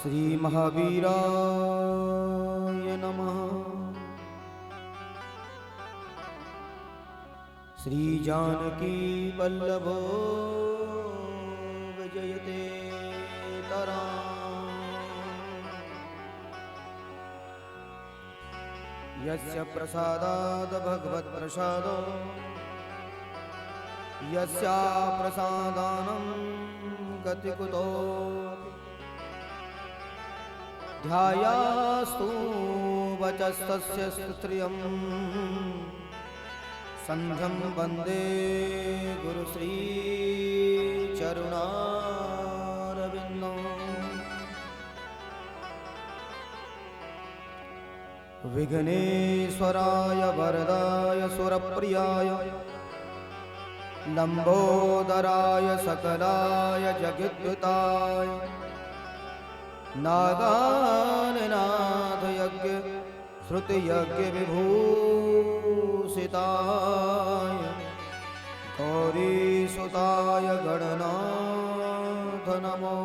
श्री महावीराय नमः। श्री जानकी वल्लभो विजयते तराम्। यस्य प्रसादाद् भगवत्प्रसादो यस्या प्रसादानं गतिकुतो ध्यायास्तु वचस्तस्य स्त्रियं संध्यं वन्दे गुरुश्री चरुणारविन्दं। विघ्नेश्वराय वरदाय सुरप्रियाय लंबोदराय सकलाय जगद्युताय नागाननाथ यज्ञ श्रुति यज्ञ विभूषिताय गौरीसुताय गणनाथ नमो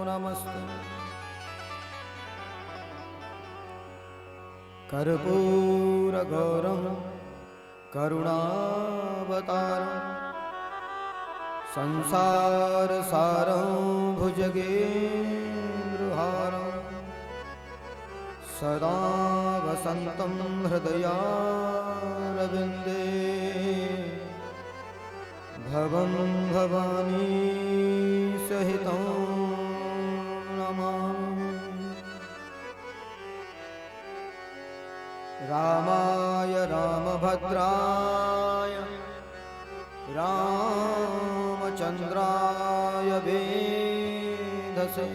नमस्ते। कर्पूरगौरं करुणावतारं संसारसारं भुजगेन्द्रहारं सदा वसन्तं हृदयारविन्दे भवं भवानी सहितं नमामि। रामाय रामभद्राय रामचन्द्राय वेधसे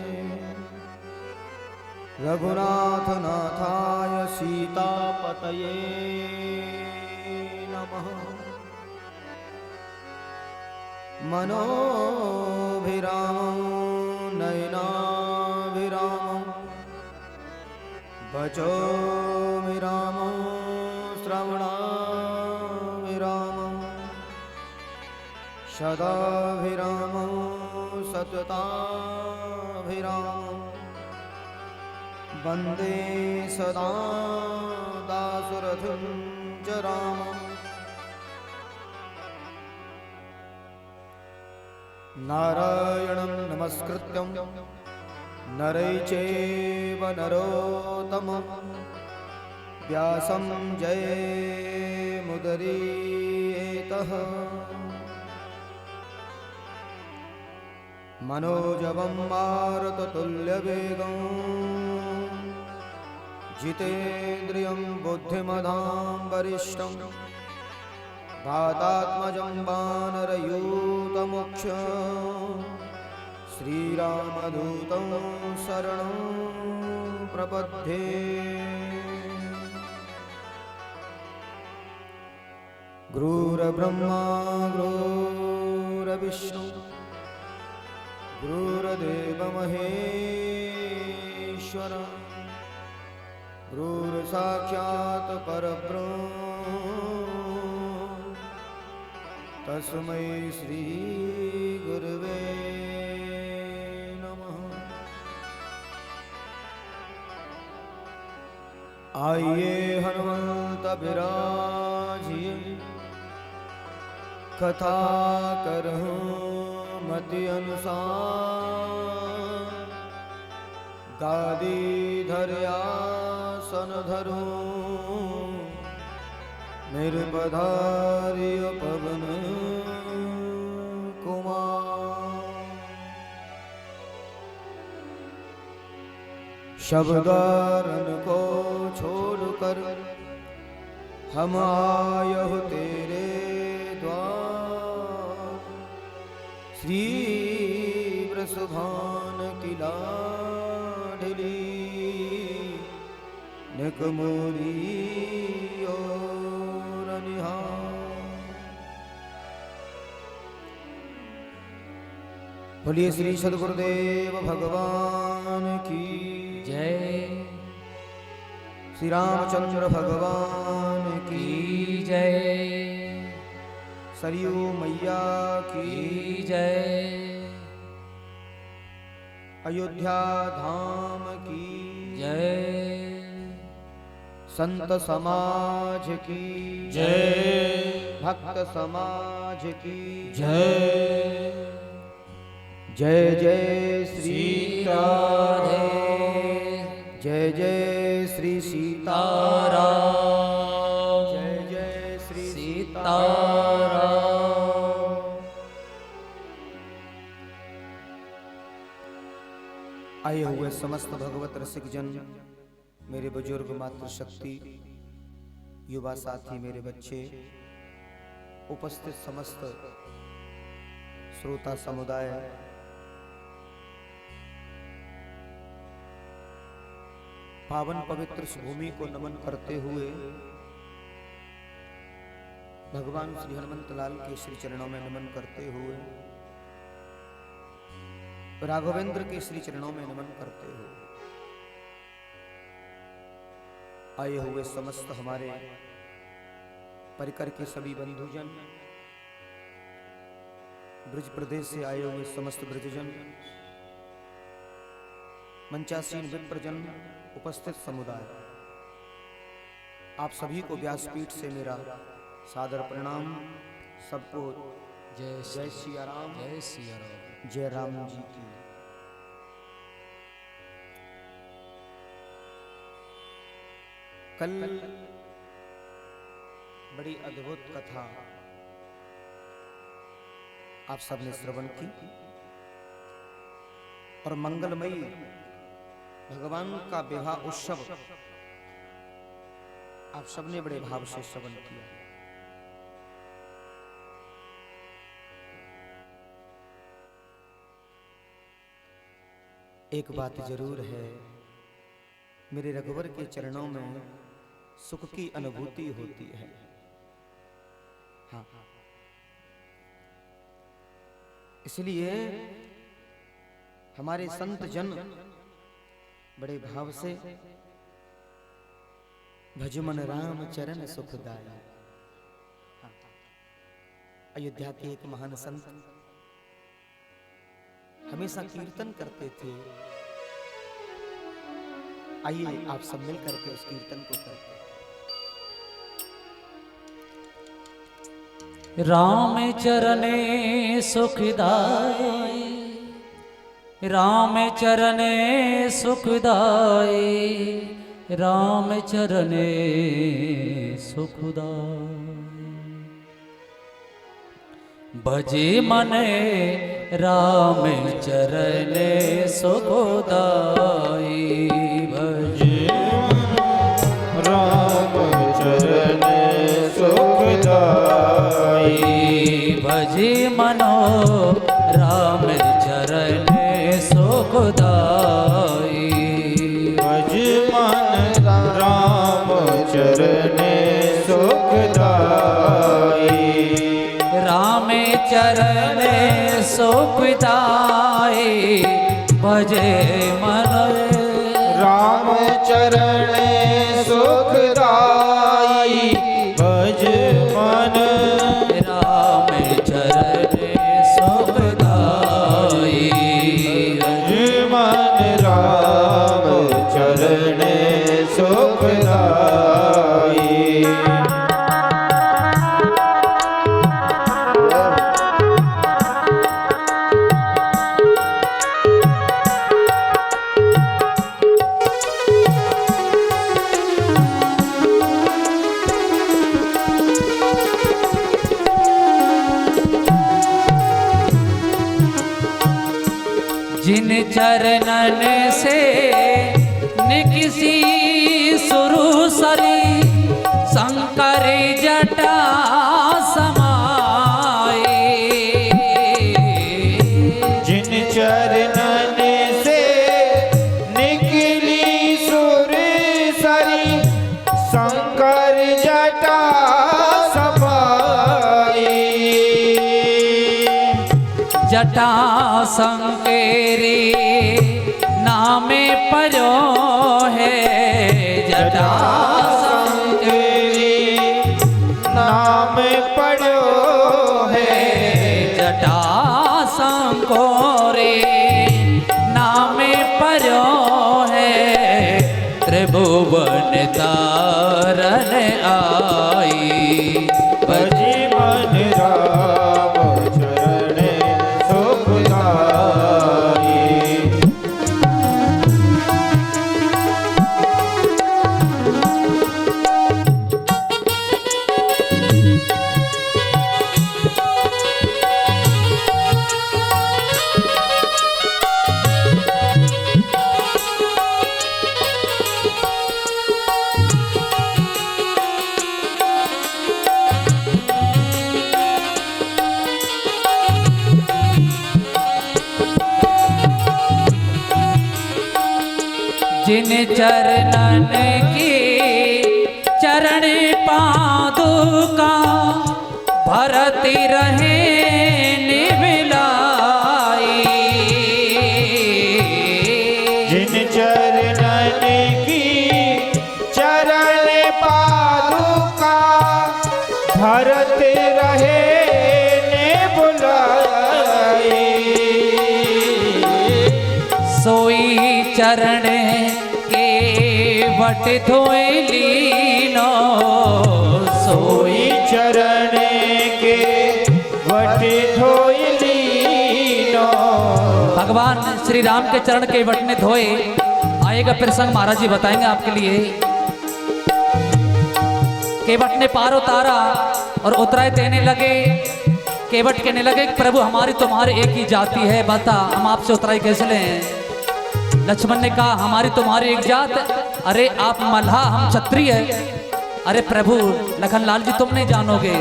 रघुनाथनाथाय सीतापतये नमः। मनोभिरामं नयनाभिरामं वचोभिरामं श्रवणाभिरामं सदाभिरामं सतताभिरामं वन्दे सदा दासरथिं च रामम्। नारायणं नमस्कृत्यं नरं चैव नरोत्तमं व्यासं जयमुदीरयेत्। मनोजवं मारुततुल्यवेगं जितेन्द्रियं बुद्धिमतां वरिष्ठं वातात्मजं वानरयूतमोक्षं श्रीरामदूतं शरणं प्रपद्ये। गुरुर्ब्रह्मा गुरुर्विष्णु गुरुर्देवो महेश्वर गुरुर्साक्षात् परब्रह्म तस्मै श्री गुरुवे नमः। आइए हनुमंत बिराजिए कथा करहूं मति अनुसार गादी धर्यासन धरूं निर्पधार्य पवन कुमार। शब्दारन को छोड़कर हम आये तेरे द्वार श्री वृषभान की लाडली निकमोरी और निहार। बोलिए श्री सद्गुरुदेव भगवान की जय। श्री रामचंद्र भगवान की जय। सरयू मैया की जय। अयोध्या धाम की जय। संत समाज की जय। भक्त समाज की जय। जय जय श्री राधे। जय जय श्री सीताराम। जय जय श्री सीताराम। आए हुए समस्त भगवत रसिक जन, मेरे बुजुर्ग, मातृशक्ति, युवा साथी, मेरे बच्चे, उपस्थित समस्त श्रोता समुदाय, पावन पवित्र इस भूमि को नमन करते हुए भगवान श्री हनुमंत लाल के श्री चरणों में नमन करते हुए, राघवेंद्र के श्री चरणों में नमन करते हुए, आए हुए समस्त हमारे परिकर के सभी बंधुजन, ब्रज प्रदेश से आए हुए समस्त ब्रजजन, मंचासीन विप्रजन, उपस्थित समुदाय, आप सभी को व्यासपीठ से मेरा सादर प्रणाम। सबको जय जय सिया राम, जय सिया राम। जय राम जी की। कल बड़ी अद्भुत कथा आप सबने श्रवण की और मंगलमयी भगवान का विवाह उत्सव आप सबने बड़े भाव से श्रवण किया। एक बात जरूर है, मेरे रघुवर के चरणों में सुख की अनुभूति होती है। हाँ, इसलिए हमारे संत जन बड़े भाव से भजमन राम चरण सुखदाय। हाँ, अयोध्या के एक महान संत हमेशा कीर्तन करते थे। आइए आप सब मिल करके उस कीर्तन को करते हैं। राम चरणे सुखदाई, राम चरणे सुखदाई, राम चरणे सुखदाई। भजे मने राम चरणे सुखदाई, भजे राम चरणे सुखदाई। भजे मनो राम चरणे सुखदाई। भज मन राम चरणे सुखदाई। राम चरणे सुखदाई, भजे मन राम चरणे सुखदाई। भज मन राम चरणे सुखदाई। भज मन राम चरणे सुखदाई। जिन चरणन से निकिसी सुरसरी, शंकर जटा समाए। जिन चरणन से निकली सुरसरी, शंकर जटा समाई। जटा संकेरी नामे परो है, जटा संकेरी नाम पढ़ो है। जटा संकोरे नाम तारन आई। भजी मन राम चरण सुखदाई। जिन चरणन की चरण पादुका भरती रहे निबिलाई। जिन चरणन की चरण पादुका भरत रहे ने बुलाई। सोई चरण के वट धोए लीनो। सोई चरण के वट धोई लीनो। भगवान श्री राम के चरण के वट ने धोए। आएगा प्रसंग, महाराज जी बताएंगे आपके लिए। केवट ने पार उतारा और उतराए देने लगे। केवट कहने लगे प्रभु हमारी तुम्हारे एक ही जाति है, बता हम आपसे उतराई कैसे लें। लक्ष्मण ने कहा हमारी तुम्हारी एक जात, अरे आप मल्हा हम क्षत्रिय है। अरे प्रभु लखनलाल जी तुम नहीं जानोगे,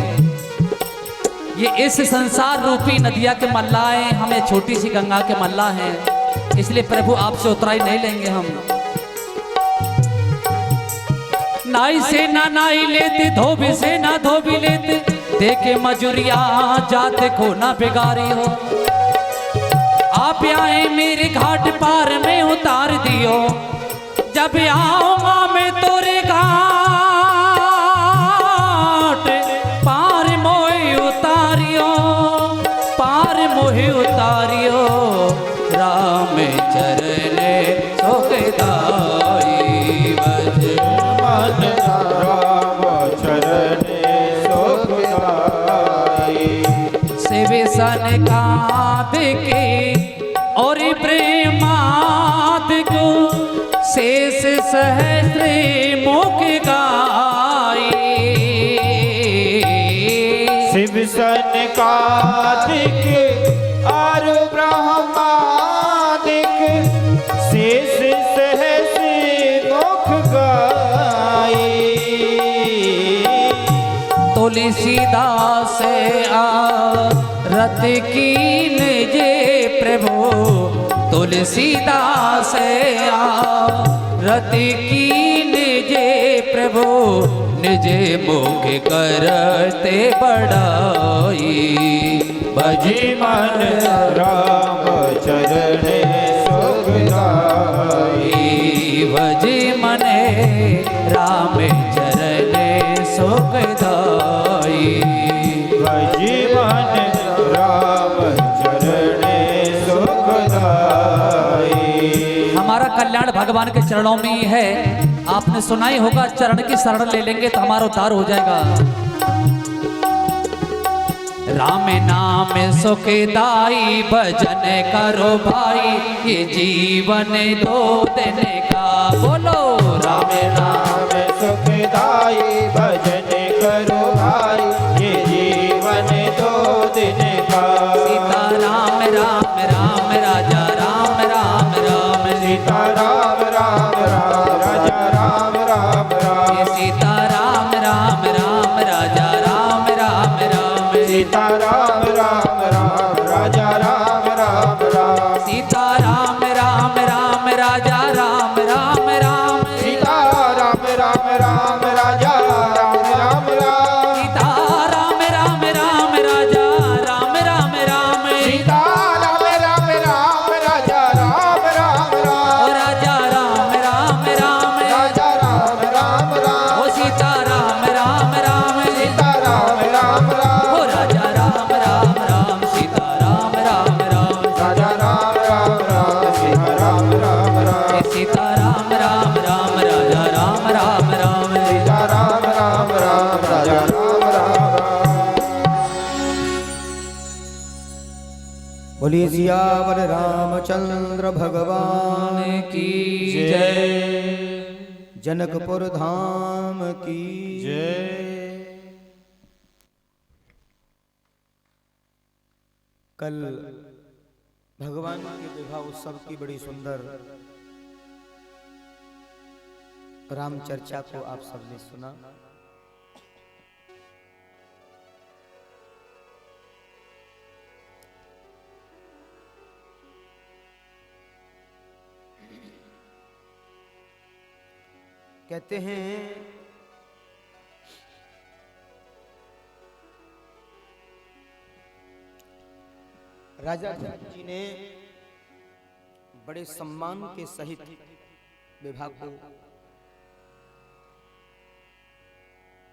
ये इस संसार रूपी नदिया के मल्ला हैं, हम ये छोटी सी गंगा के मल्ला हैं, इसलिए प्रभु आपसे उतराई नहीं लेंगे हम। नाई से ना नाई लेते, धोबी से ना धोबी लेते, देखे मजूरिया जात को ना बिगारी हो। आप आए मेरे घाट पार में उतार दियो, जब आऊंगा मैं तोरे घाट पार मोहे उतारियो, पार मोहे उतारियो। राम चरण सुखदाई। भज मन राम चरण सुखदाई। सेवे सन काद के और प्रेमाद को शेष सहस्र मुख गाए। शिव सनकादिक और ब्रह्मादिक शेष सहस मुख गाए। तुलसीदास रत कीन जे प्रभु, तुलसीदास रत कीन जे प्रभु, निज मुख करते बड़ाई। भजी मन राम चरण सुखदाई। भजी मन राम चरण सुखदाई। भजी मन राम चरण सुखदाई। हमारा कल्याण भगवान के चरणों में ही है। आपने सुना ही होगा, चरण की शरण ले लेंगे तो हमारा उद्धार हो जाएगा। राम नाम सुखदाई, भजन करो भाई, ये जीवन दो दिन का। बोलो राम नाम सुखदाई, भजन करो भाई, ये जीवन दो दिन का। सीता राम राम राम राजा राम राम राम। सीता राम राम राम राजा राम राम राम। सीता राम राम राम राजा राम राम राम। सीता राम राम राम राजा राम राम राम। सीता राम राम राम राजा राम राम राम। सीता राम राम राम राजा राम बोलिए सियावर रामचंद्र भगवान की जय। जनकपुर धाम की जय। कल भगवान के विवाह उत्सव की बड़ी सुंदर राम चर्चा को आप सबने सुना। कहते हैं राजा जनक जी ने बड़े सम्मान के सहित विवाह को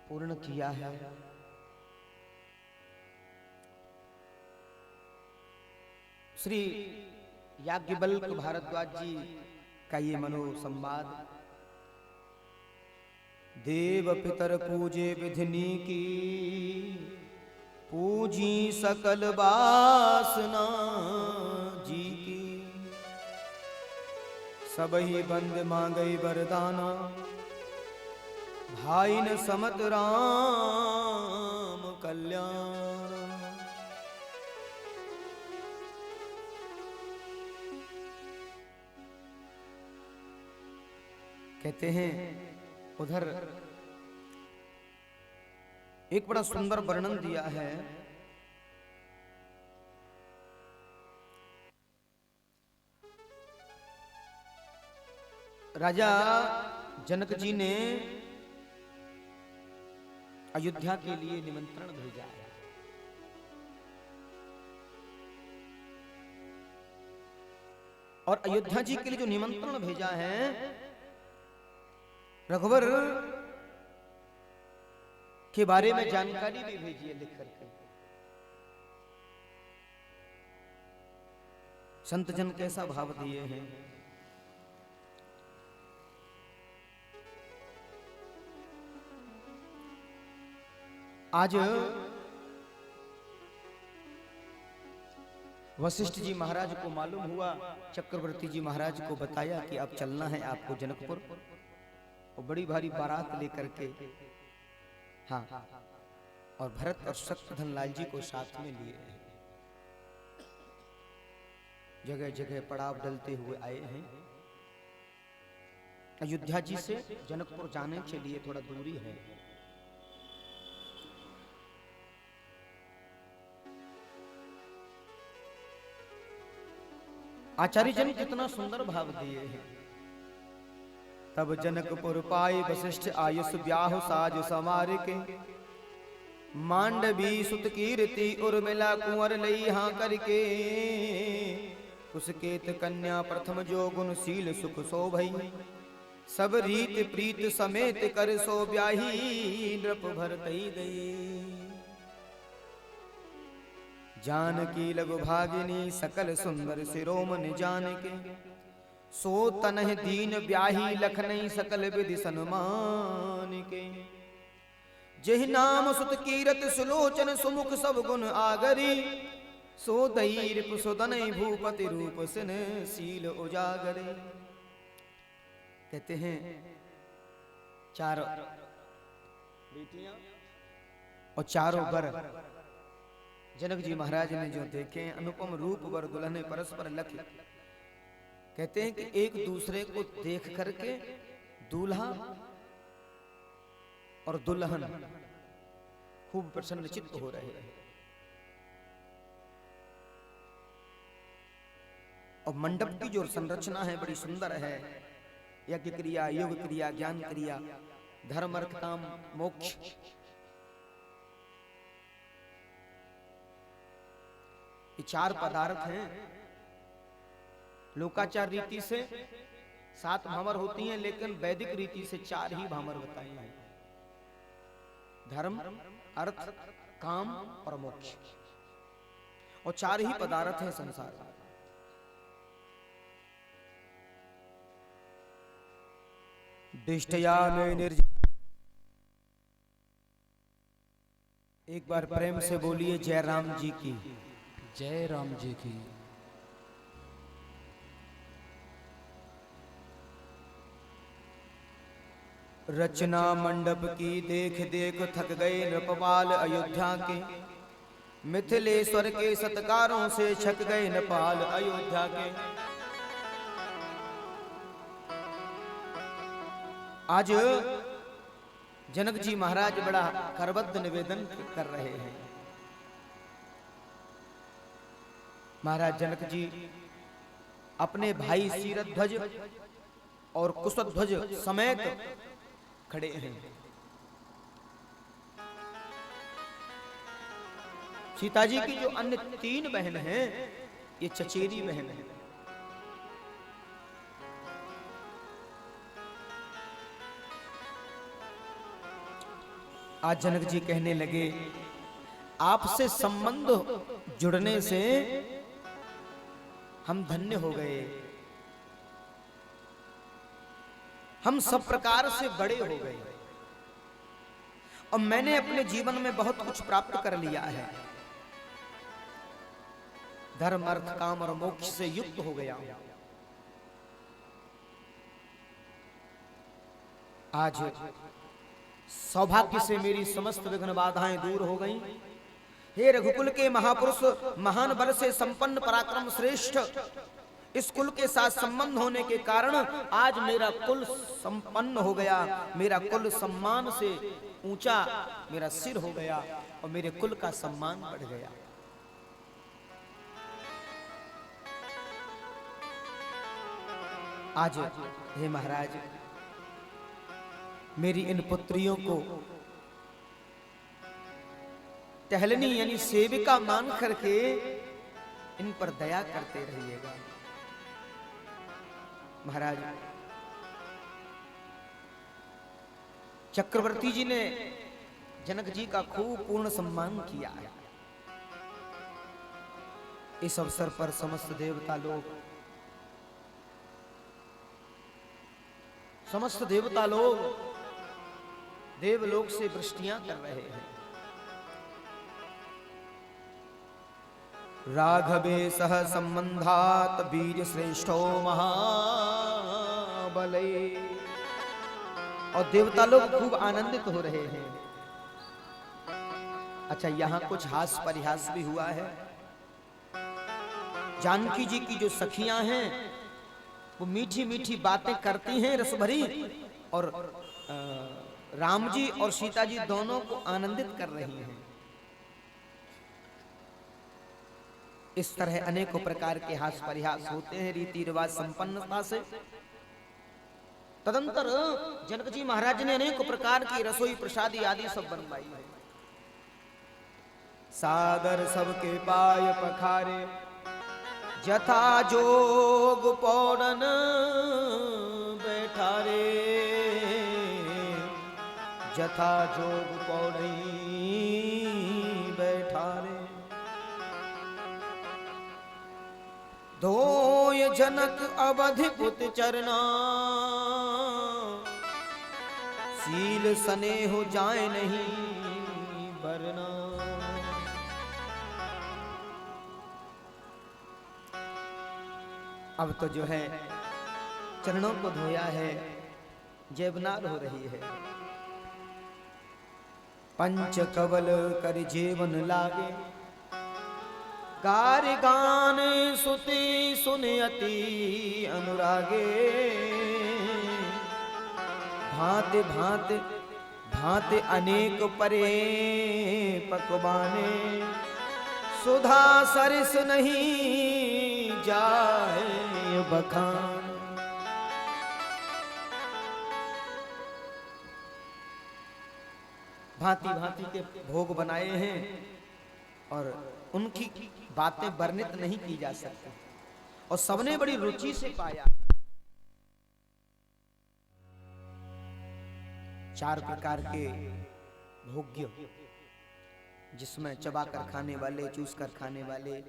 पूर्ण किया है। श्री याज्ञवल्क्य भारद्वाज जी का ये मनो संवाद देव पितर पूजे विधिनी की पूजी सकल वासना जी की सबही बंद मांगई वरदाना भाई न समत राम कल्याण। कहते हैं उधर एक बड़ा सुंदर वर्णन दिया है। राजा जनक जी ने अयोध्या के लिए निमंत्रण भेजा है। और अयोध्या जी के लिए जो निमंत्रण भेजा है रघुवर के बारे में जानकारी भी भेजी है लिख करके। संत जन कैसा भाव दिए हैं। आज वशिष्ठ जी महाराज को मालूम हुआ, चक्रवर्ती जी महाराज को बताया कि अब चलना है आपको जनकपुर, और बड़ी भारी बारात लेकर के। हाँ, और भरत और शत्रुघ्न लाल जी को साथ में लिए हैं। जगह जगह पड़ाव डलते हुए आए हैं। अयोध्या जी से जनकपुर जाने के लिए थोड़ा दूरी है। आचार्य जन कितना सुंदर भाव दिए हैं। तब जनकपुर पाए वशिष्ठ आयुष ब्याह साज समार के मांडवी सुत कीर्ति उर्मिला कुंवर लई हाँ करके कुसकेत कन्या प्रथम जो गुणशील सुख शोभई सब रीत प्रीत समेत कर सो ब्याही नृप भरतई गई जानकी लघु भागिनी सकल सुंदर शिरोमणि जान के सो तनह दीन ब्याही लखनई सकल विधि सन्मान के जेहि नाम सुत कीरत सुलोचन सुमुख सब गुण आगरी सो धैर्य सुदनई भूपति रूप सिन शील उजागरे। कहते हैं चार बेटियां और चारों वर जनक जी महाराज ने जो देखे अनुपम रूप वर दुल्हने परस्पर लख। कहते हैं कि एक दूसरे को देख करके दूल्हा और दुल्हन खूब प्रसन्नचित्त हो रहे हैं। और मंडप की जो संरचना है बड़ी सुंदर है। यज्ञ क्रिया, योग क्रिया, ज्ञान क्रिया, धर्म अर्थ काम मोक्ष, ये चार पदार्थ हैं। लोकाचार रीति से 7 भामर होती हैं, लेकिन वैदिक रीति से 4 ही भामर बताए हैं। धर्म, अर्थ, काम और मोक्ष, और 4 ही पदार्थ हैं संसार में। दिष्टया में निर्ज एक बार प्रेम से बोलिए जय राम जी की। जय राम जी की। रचना मंडप की देख देख थक गए नृपपाल अयोध्या के, मिथिलेश्वर के सत्कारों से छक गए नेपाल अयोध्या के। आज जनक जी महाराज बड़ा करबद्ध निवेदन कर रहे हैं। महाराज जनक जी अपने भाई सीरध्वज और कुशध्वज समेत खड़े हैं। सीता जी की जो अन्य 3 बहन हैं, ये चचेरी बहन है। आज जनक जी कहने लगे, आपसे संबंध जुड़ने से हम धन्य हो गए, हम सब प्रकार से बड़े हो गए और मैंने अपने जीवन में बहुत कुछ प्राप्त कर लिया है। धर्म अर्थ काम और मोक्ष से युक्त हो गया। आज सौभाग्य से मेरी समस्त विघ्न बाधाएं दूर हो गईं। हे रघुकुल के महापुरुष, महान बल से संपन्न पराक्रम श्रेष्ठ, इस कुल के साथ संबंध होने के कारण आज मेरा कुल संपन्न हो गया, मेरा कुल सम्मान से ऊंचा मेरा सिर हो गया और मेरे कुल का सम्मान बढ़ गया। आज हे महाराज, मेरी इन पुत्रियों को टहलनी यानी सेविका मान करके इन पर दया करते रहिएगा। महाराज चक्रवर्ती जी ने जनक जी का खूब पूर्ण सम्मान किया है। इस अवसर पर समस्त देवता लोग, समस्त देवता लोग देवलोक से वृष्टियां कर रहे हैं। राघवे सह संबंधात वीर श्रेष्ठो महाबले, और देवता लोग खूब आनंदित हो रहे हैं। अच्छा, यहां कुछ हास्य परिहास भी हुआ है। जानकी जी की जो सखियां हैं वो मीठी मीठी बातें करती हैं रस भरी, और राम जी और सीता जी दोनों को आनंदित कर रही हैं। इस तरह अनेकों प्रकार के हास परिहास होते हैं रीति रिवाज संपन्नता से। तदंतर जनक जी महाराज ने अनेकों प्रकार की रसोई प्रसादी आदि सब बनवाई है। सादर सबके पाय पखारे, जथा जोग पौड़न बैठारे, जथा जोग पौड़ई बैठारे। धोय जनक अवधि पुत चरना, सील स्नेह जाए नहीं बरना। अब तो जो है चरणों को धोया है, जेबनार हो रही है। पंच कवल कर जीवन लागे, गार गान सुति सुनयति अनुरागे। भांति भांति भांति अनेक परे पकवाने, सुधा सरिस नहीं जाए बखान। भांति भांति के भोग बनाए हैं और उनकी बातें वर्णित नहीं की जा सकती, और सबने बड़ी रुचि से पाया। 4 प्रकार के भोग्य, जिसमें चबाकर खाने वाले, चूस कर खाने वाले,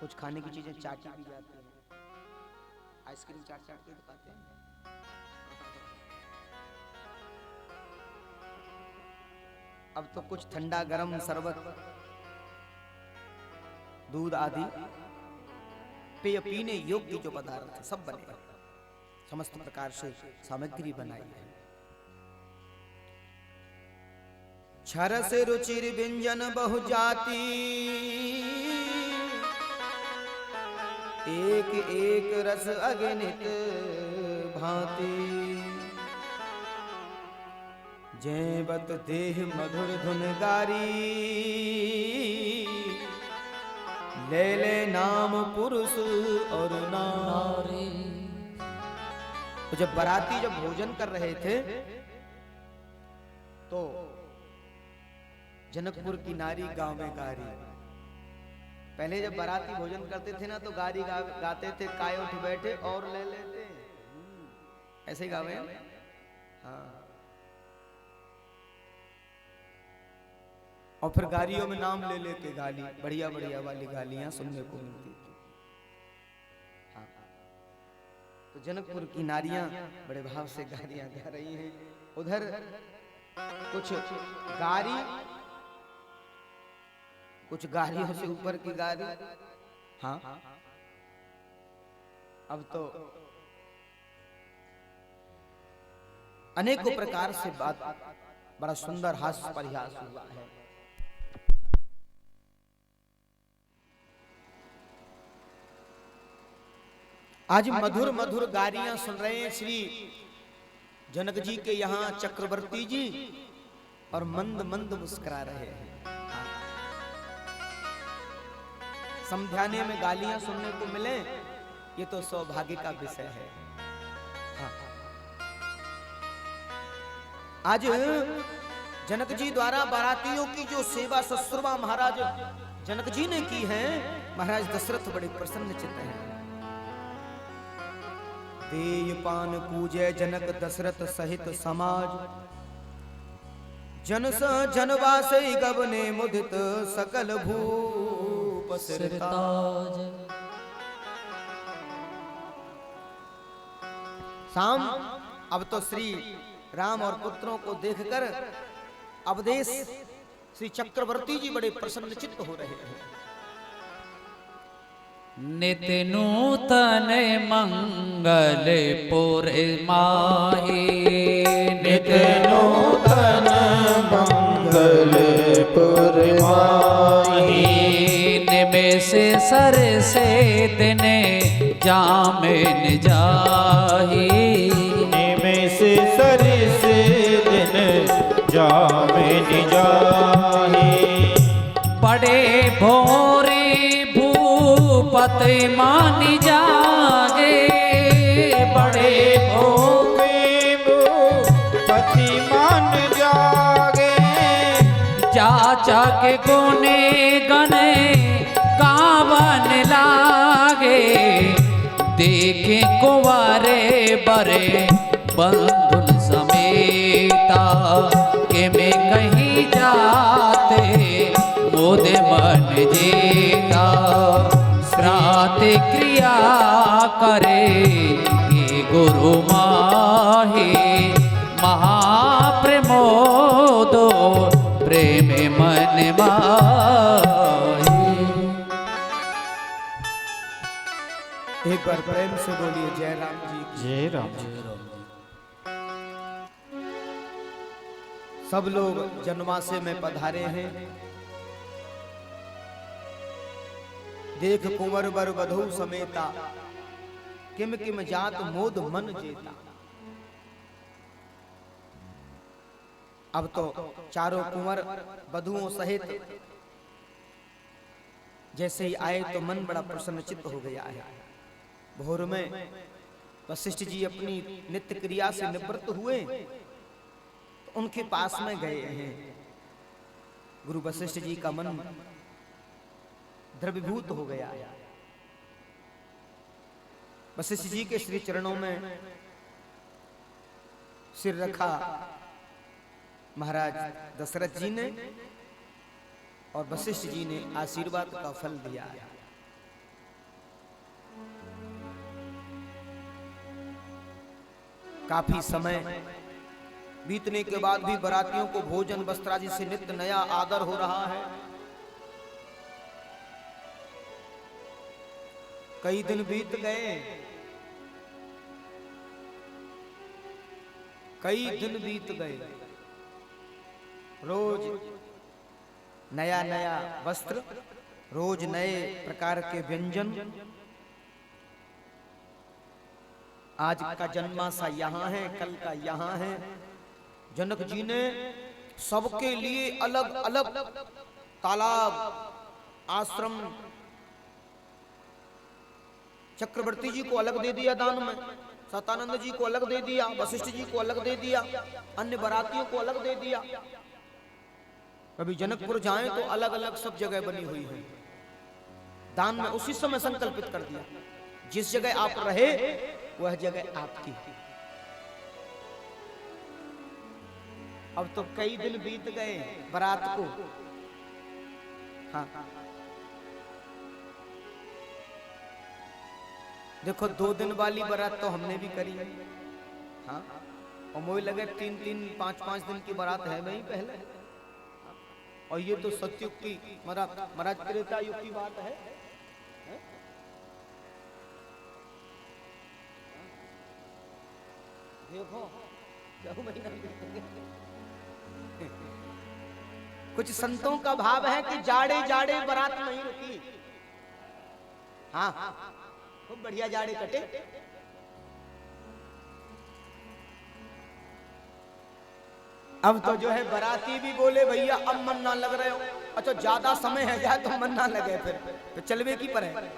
कुछ खाने की चीजें चाटी भी जाती हैं। आइसक्रीम चाट चाट के दिखाते हैं। अब तो कुछ ठंडा गरम शरबत, दूध आदि पेय पीने योग्य जो पदार्थ सब बने, समस्त प्रकार से सामग्री बनाई है। छरस रुचिर व्यंजन बहु जाति, एक एक रस अगणित भांति। जैबत देह मधुर धुन गारी, ले ले नाम पुरुष और नारी। तो जब बाराती जब भोजन कर रहे थे तो जनकपुर की नारी गांव में गारी। पहले जब बाराती भोजन करते थे ना तो गारी गाते थे, काय उठ बैठे और ले लेते, ऐसे ही गावे। हाँ, और फिर गाड़ियों में नाम ले लेके गाली, बढ़िया बढ़िया वाली गालियां सुनने को मिलती थी। हाँ, तो जनकपुर की नारियां बड़े भाव से गालियां गा रही हैं। उधर कुछ गारी, कुछ गालियों से ऊपर की गाली। हाँ, अब तो अनेकों प्रकार से बात, बड़ा सुंदर हास्य परिहास हुआ है। आज मधुर मधुर गालियां सुन रहे हैं श्री जनक जी के यहाँ चक्रवर्ती जी, और मंद मंद मुस्कुरा रहे हैं। समझाने में गालियां सुनने को मिले, ये तो सौभाग्य का विषय है। हाँ। आज जनक जी द्वारा बारातियों की जो सेवा ससुरबा महाराज जनक जी ने की है, महाराज दशरथ बड़े प्रसन्न चित्त हैं। देय पान पूजे जनक दशरथ सहित समाज, जन स जनवासे गबने मुदित सकल भूप सिरताज। शाम अब तो श्री राम और पुत्रों को देखकर अवधेश श्री चक्रवर्ती जी बड़े प्रसन्न चित्त हो रहे हैं। नित्य नूतन मंगल पुरे माही, नित्य नूतन मंगल पुरे माही। निमेष सर से दिन जामिन जाही, निमेष सर से दिन जामिन जाही। बड़े भोरे भूपत मानि जागे, बड़े भोरे भूपति मान जागे। चाचा के गुने गने गावन लागे, देखे कुंवारे बरे बंधुन समेता। के में कहीं जाते मोदे मन जेता, श्राद्ध क्रिया करे ये गुरु माही। महाप्रमोदो प्रेम मन माही। एक बार प्रेम से बोलिए जय राम जी की। जय राम। सब लोग जनवासे में पधारे हैं। देख कुंवर बर वधू समेता, किम किम जात मोद मन जेता। अब तो चारों कुंवर वधुओं सहित जैसे ही आए तो मन बड़ा प्रसन्नचित्त हो गया है। भोर में वशिष्ठ जी अपनी नित्य क्रिया से निवृत्त हुए, तो उनके पास में गए हैं। गुरु वशिष्ठ जी का मन द्रवीभूत हो गया है। वशिष्ठ जी के श्री चरणों में सिर रखा महाराज दशरथ जी ने, और वशिष्ठ जी ने आशीर्वाद का फल दिया है। काफी समय बीतने के बाद भी बारातियों को भोजन वस्त्रादि से नित्य नया आदर हो रहा है। कई दिन बीत गए, कई दिन बीत गए। रोज नया नया वस्त्र, रोज नए प्रकार के व्यंजन। आज का जन्माशा यहाँ है, कल का यहाँ है। जनक जी ने सबके लिए अलग अलग तालाब, आश्रम, चक्रवर्ती जी को अलग दे दिया दान में, सतानंद जी को अलग दे दिया, वशिष्ठ जी को अलग दे दिया, अन्य बारातियों को अलग दे दिया। कभी जनकपुर जाएं तो अलग अलग सब जगह बनी हुई है। दान में उसी समय संकल्पित कर दिया, जिस जगह आप रहे वह जगह आपकी। अब तो कई दिन बीत गए बारात को। हाँ, देखो 2 दिन वाली बारात तो हमने भी करी है। हाँ, और मुझे लगे 3-3, 5-5 दिन की बारात है वही पहले। और ये तो सतयुग की महाराज त्रेता युग की बात है। देखो 2 महीना कुछ संतों का भाव है कि जाड़े जाड़े बारात नहीं रुकी। हाँ, खूब बढ़िया जाड़े कटे। अब तो जो है बाराती भी बोले भैया अब मन ना लग रहे हो। अच्छा, ज्यादा समय है जाए तो मन ना लगे, फिर तो चलवे की पर है।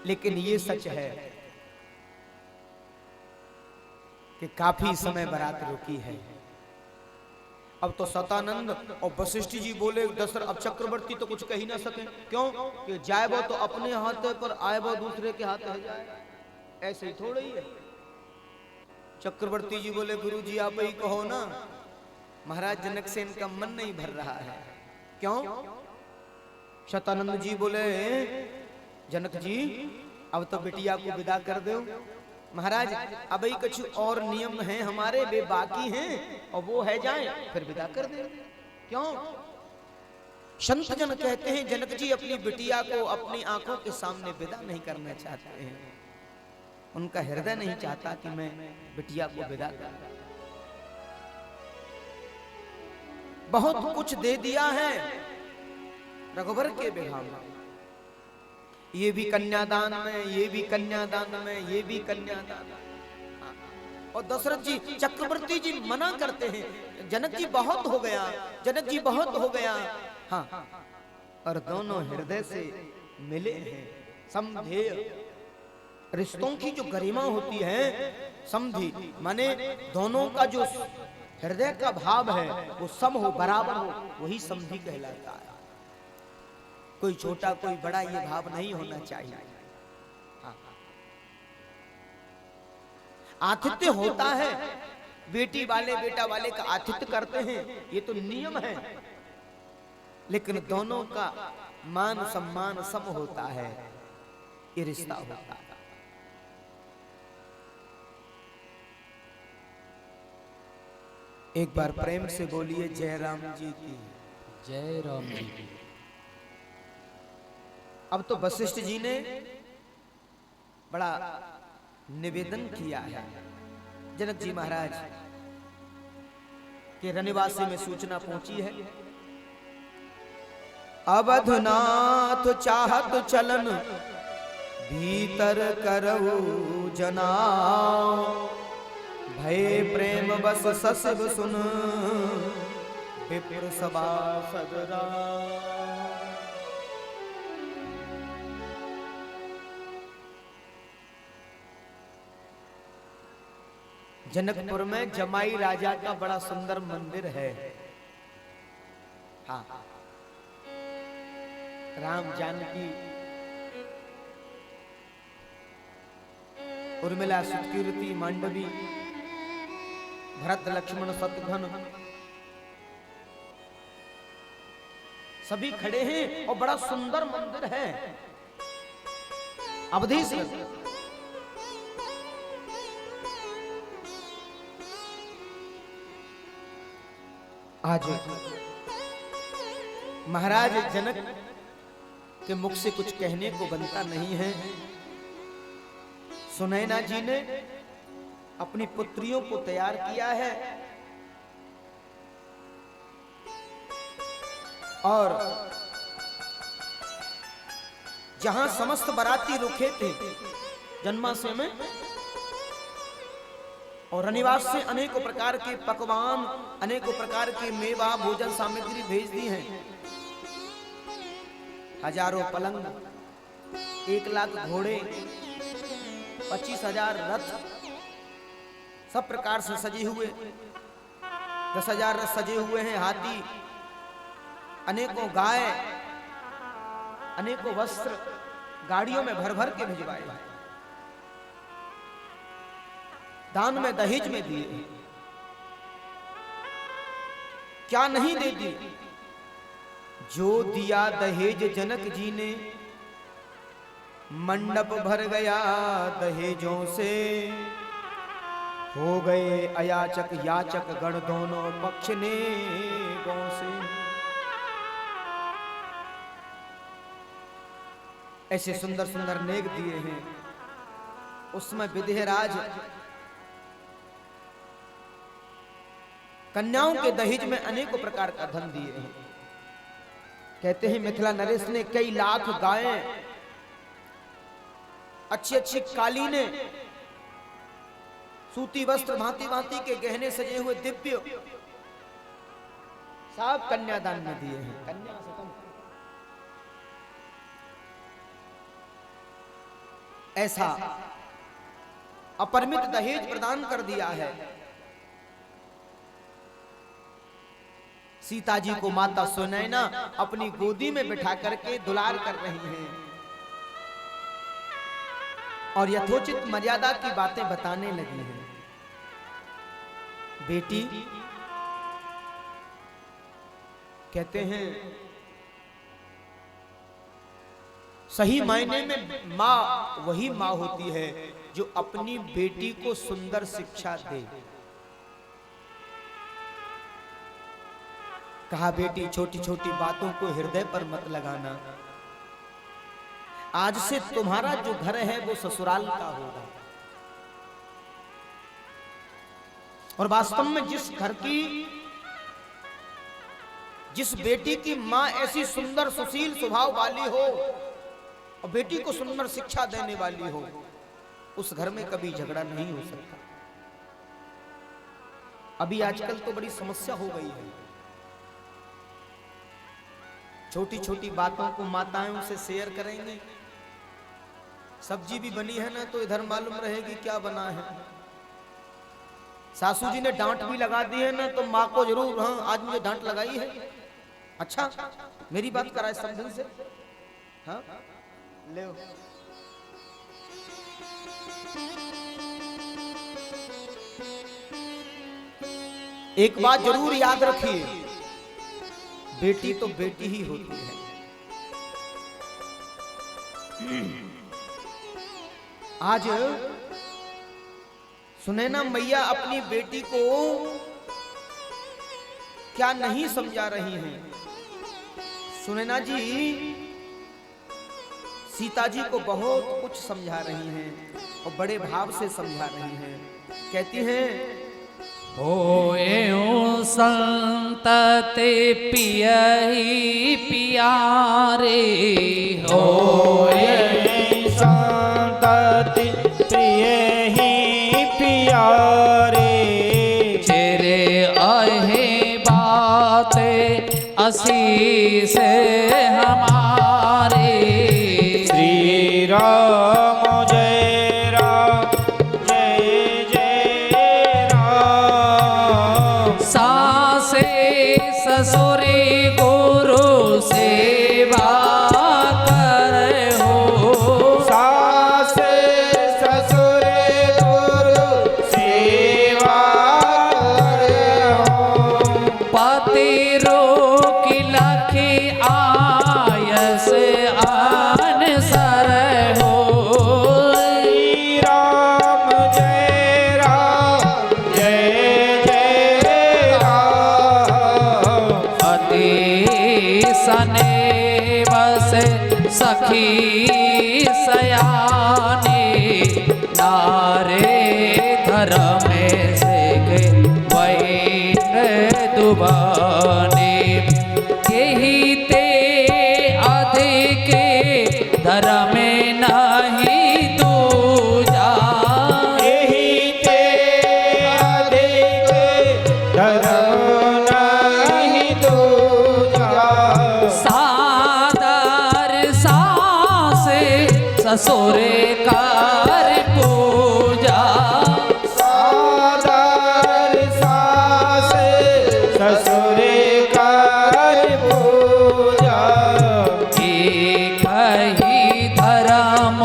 लेकिन ये सच है कि काफी समय बारात रुकी है। अब तो सतानंद और वशिष्ठ जी बोले दशरथ, अब चक्रवर्ती तो कुछ कह ही ना सके। क्यों कि जाए वो तो अपने हाथ पर, आए वो दूसरे के हाथ है जाए, ऐसे ही थोड़ा ही है। चक्रवर्ती जी बोले गुरु जी आप ही कहो ना, महाराज जनक से इनका मन नहीं भर रहा है। क्यों? शतानंद जी बोले जनक जी अब तो बिटिया को विदा कर दो। महाराज अब ही कुछ और नियम हैं हमारे, वे बाकी हैं और वो है जाए फिर विदा कर दे। क्यों? संत जन कहते हैं जनक जी अपनी बिटिया को अपनी आंखों के सामने विदा नहीं करना चाहते हैं। उनका हृदय नहीं चाहता कि मैं बिटिया को विदा कर। बहुत कुछ दे दिया है रघुवर के विवाह में, ये भी कन्यादान में, ये भी कन्यादान में, ये भी कन्यादान। और दशरथ जी, चक्रवर्ती जी मना करते हैं, जनक जी बहुत हो गया, जनक जी बहुत हो गया। हाँ, और दोनों हृदय से मिले हैं। समझे रिश्तों की जो गरिमा होती है, समझी माने दोनों का जो हृदय का भाव है वो सम हो, बराबर हो, वही समझी कहलाता है। कोई छोटा कोई बड़ा ये भाव नहीं होना चाहिए। हाँ। आतिथ्य होता है, बेटी वाले बेटा वाले का आतिथ्य करते हैं, ये तो नियम है। लेकिन दोनों का मान सम्मान सम होता है, ये रिश्ता होता है। एक बार प्रेम से बोलिए जय राम जी की। जय राम जी की। अब तो वशिष्ठ जी ने बड़ा निवेदन किया है। जनक जी महाराज के रनिवासी में सूचना पहुंची है। अवधनाथ चाहत चलन भीतर करऊ जनाओ, भय प्रेम बस ससब सुन विप्र सभा सदरा। जनकपुर में जमाई राजा का बड़ा सुंदर मंदिर है। हाँ, राम जानकी, उर्मिला, सुतकीर्ति, मांडवी, भरत लक्ष्मण शत्रुघ्न सभी खड़े हैं और बड़ा सुंदर मंदिर है। अवधेश आज महाराज जनक के मुख से कुछ कहने को बनता नहीं है। सुनैना जी ने अपनी पुत्रियों को तैयार किया है और जहां समस्त बाराती रुके थे जन्माशय में, और रनिवास से अनेकों प्रकार के पकवान, अनेकों प्रकार के मेवा भोजन सामग्री भेज दी हैं। हजारों पलंग, 1 लाख घोड़े, 25,000 रथ सब प्रकार से सजे हुए, 10,000 रथ सजे हुए हैं, हाथी, अनेकों गाय, अनेकों वस्त्र गाड़ियों में भर भर के भिजवाए, दान में दहेज में दिए। क्या नहीं दे दी? जो दिया दहेज जनक जी ने, मंडप भर गया दहेजों से, हो गए अयाचक याचक गण दोनों पक्ष ने गौ से। ऐसे सुंदर सुंदर नेक दिए हैं। उसमें विदेहराज कन्याओं के दहेज में अनेकों प्रकार का धन दिए हैं। कहते हैं मिथिला नरेश ने कई लाख गायें, अच्छी अच्छी कालीनें, सूती वस्त्र, भांति भांति के गहने सजे हुए दिव्य सब कन्यादान में दिए हैं। कन्या से कम ऐसा अपरिमित दहेज प्रदान कर दिया है। सीता जी को माता सुनैना अपनी गोदी में बिठा करके दुलार कर रही हैं और यथोचित मर्यादा की बातें बताने लगी हैं। बेटी, कहते हैं सही मायने में मां वही मां होती है जो अपनी बेटी को सुंदर शिक्षा दे। कहा बेटी, छोटी छोटी बातों को हृदय पर मत लगाना। आज से तुम्हारा जो घर है वो ससुराल का होगा। और वास्तव में जिस घर की, जिस बेटी की मां ऐसी सुंदर सुशील स्वभाव वाली हो और बेटी को सुंदर शिक्षा देने वाली हो, उस घर में कभी झगड़ा नहीं हो सकता। अभी आजकल तो बड़ी समस्या हो गई है। छोटी छोटी बातों को माताएं उनसे शेयर करेंगी। सब्जी भी बनी है ना तो इधर मालूम रहेगी क्या बना है। सासू जी ने डांट भी लगा दी है ना तो माँ को जरूर, हाँ आज मुझे डांट लगाई है, अच्छा मेरी बात कराए समझन से, हाँ ले। एक बात जरूर याद रखिए, बेटी तो बेटी ही होती है। आज सुनैना मैया अपनी बेटी को क्या नहीं समझा रही हैं। सुनैना जी सीता जी को बहुत कुछ समझा रही हैं और बड़े भाव से समझा रही हैं। कहती हैं, होए संतति पियहि पियारे, होए संतति पियहि पियारे, चेरे आहे बाते असीस हमारे। श्री राम जय राम जय जय राम। सासे ससुरी गुरु सेवा करे हो, सासे ससुर गुरु सेवा करे हो। पति रोकी लखी आयस अनसर हो। श्री राम जय राम जय जय राम। अति सने बस सखी सयाने, नारे धर्म से वही दुबाने। यही ससुरे कार पूजा सादर सासे ससुरे कर पूजा एक ही धर्म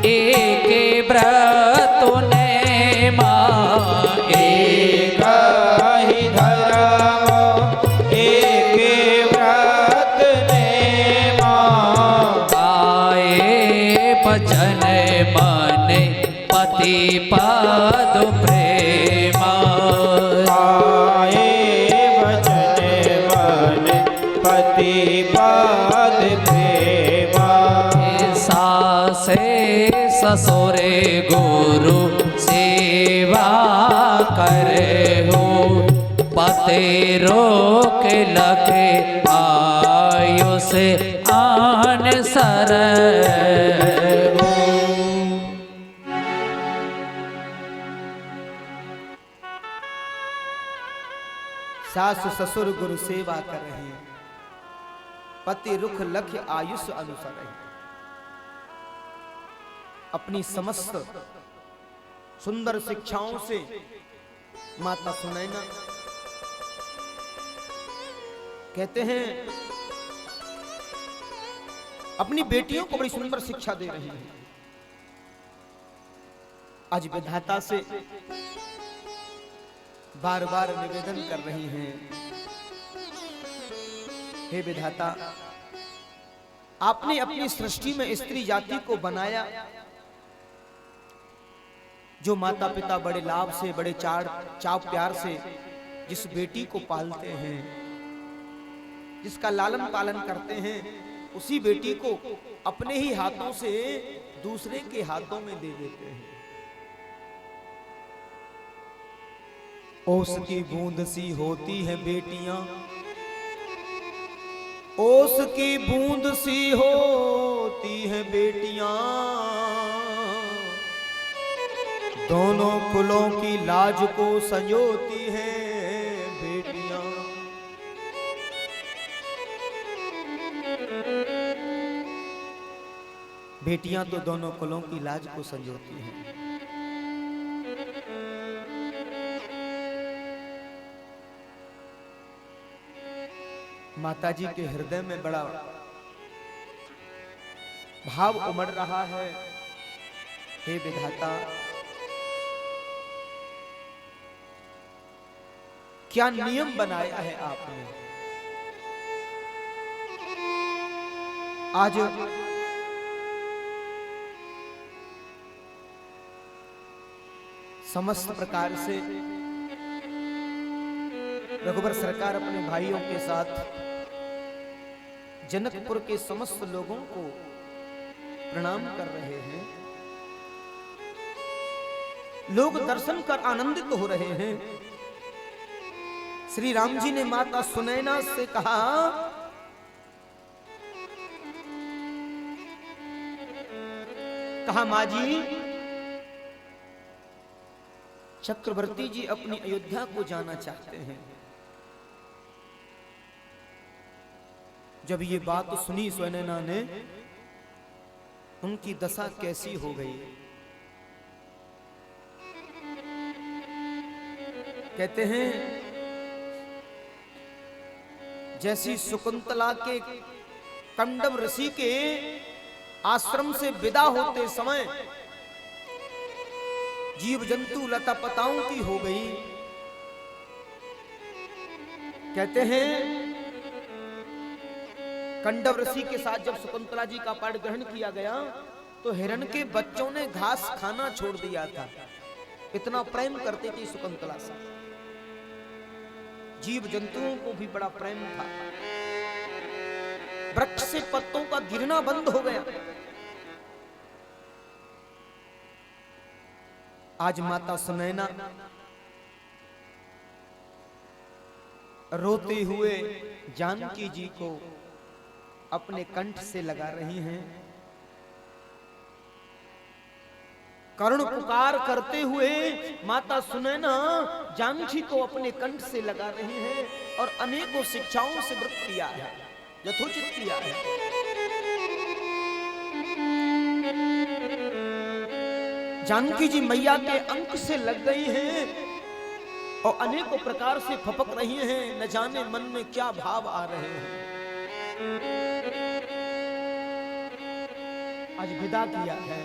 एक व्रत ने माँ एक ही धर्म एक व्रत नेमा आए बचन मन पति पद प्रेमा आए भजन मन पति पद प्रेमा सासे ससुरे गुरु सेवा करे हो पते रोक लगे आयु से आन सर सासु ससुर गुरु सेवा कर रहे हैं, पति रुख लख्य आयुष अनुसार है। अपनी समस्त सुंदर शिक्षाओं से माता सुनैना कहते हैं अपनी बेटियों को बड़ी सुंदर शिक्षा दे रही है। आज विधाता से बार बार निवेदन कर रही हैं, हे विधाता, आपने अपनी सृष्टि में स्त्री जाति को बनाया, जो माता पिता बड़े लाभ से बड़े चाव प्यार से जिस बेटी को पालते हैं, जिसका लालन पालन करते हैं, उसी बेटी को अपने ही हाथों से दूसरे के हाथों में दे देते हैं। ओस की बूंद सी होती है बेटियां, ओस की बूंद सी होती है बेटियां, दोनों कुलों की लाज को संजोती है बेटियां। बेटियां तो दोनों कुलों की लाज को संजोती हैं। माताजी के हृदय में बड़ा भाव उमड़ रहा है, हे विधाता, क्या नियम बनाया है आपने। आज समस्त प्रकार से रघुबर सरकार अपने भाइयों के साथ जनकपुर के समस्त लोगों को प्रणाम कर रहे हैं। लोग दर्शन कर आनंदित हो रहे हैं। श्री राम जी ने माता सुनैना से कहा, मां जी, चक्रवर्ती जी अपनी अयोध्या को जाना चाहते हैं। जब ये बात सुनी सुनैना ने, उनकी दशा कैसी हो गई। कहते हैं जैसी शकुंतला के कंडव ऋषि के आश्रम से विदा होते समय जीव जंतु लता पताओं की हो गई। कहते हैं कंडव ऋषि के साथ जब शकुंतला जी का पाठ ग्रहण किया गया तो हिरण के बच्चों ने घास खाना छोड़ दिया था। इतना प्रेम करते थी शकुंतला से। जीव जंतुओं को भी बड़ा प्रेम था। वृक्ष से पत्तों का गिरना बंद हो गया। आज माता सुनैना रोते हुए जानकी जी को अपने कंठ से लगा रही हैं। करुण पुकार करते हुए माता सुनैना जानकी को अपने कंठ से लगा रही हैं और अनेकों शिक्षाओं से व्रत किया है, यथोचित किया है। जानकी जी मैया के अंक से लग गई हैं और अनेकों प्रकार से फपक रही हैं, न जाने मन में क्या भाव आ रहे हैं। आज विदा किया है,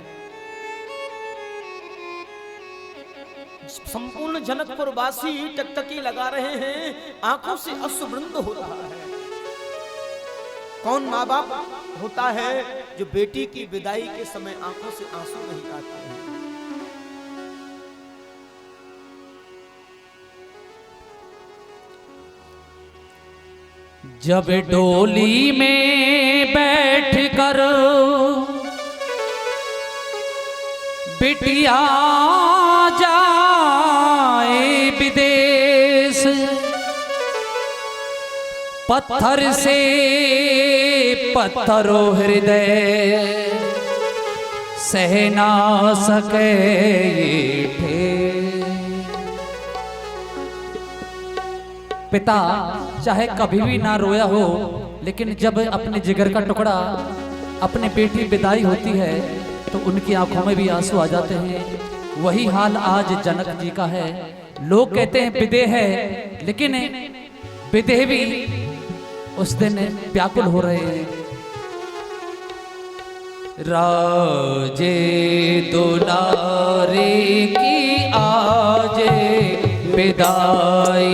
संपूर्ण जनकपुर वासी टकटकी लगा रहे हैं, आंखों से अश्रुवृंद हो रहा है। कौन माँ बाप होता है जो बेटी की विदाई के समय आंखों से आंसू नहीं आते हैं। जब डोली में बैठ कर बिटिया जाए विदेश, पत्थर से पत्थरो हृदय सह ना सके ये ठेस। पिता चाहे कभी भी ना रोया हो, लेकिन जब अपने जिगर का टुकड़ा अपनी बेटी विदाई होती है तो उनकी आंखों में भी आंसू आ जाते हैं। वही हाल आज जनक जी का है। लोग कहते हैं विदेह है, लेकिन विदेह भी उस दिन व्याकुल हो रहे हैं। राजे दुलारे की आजे विदाई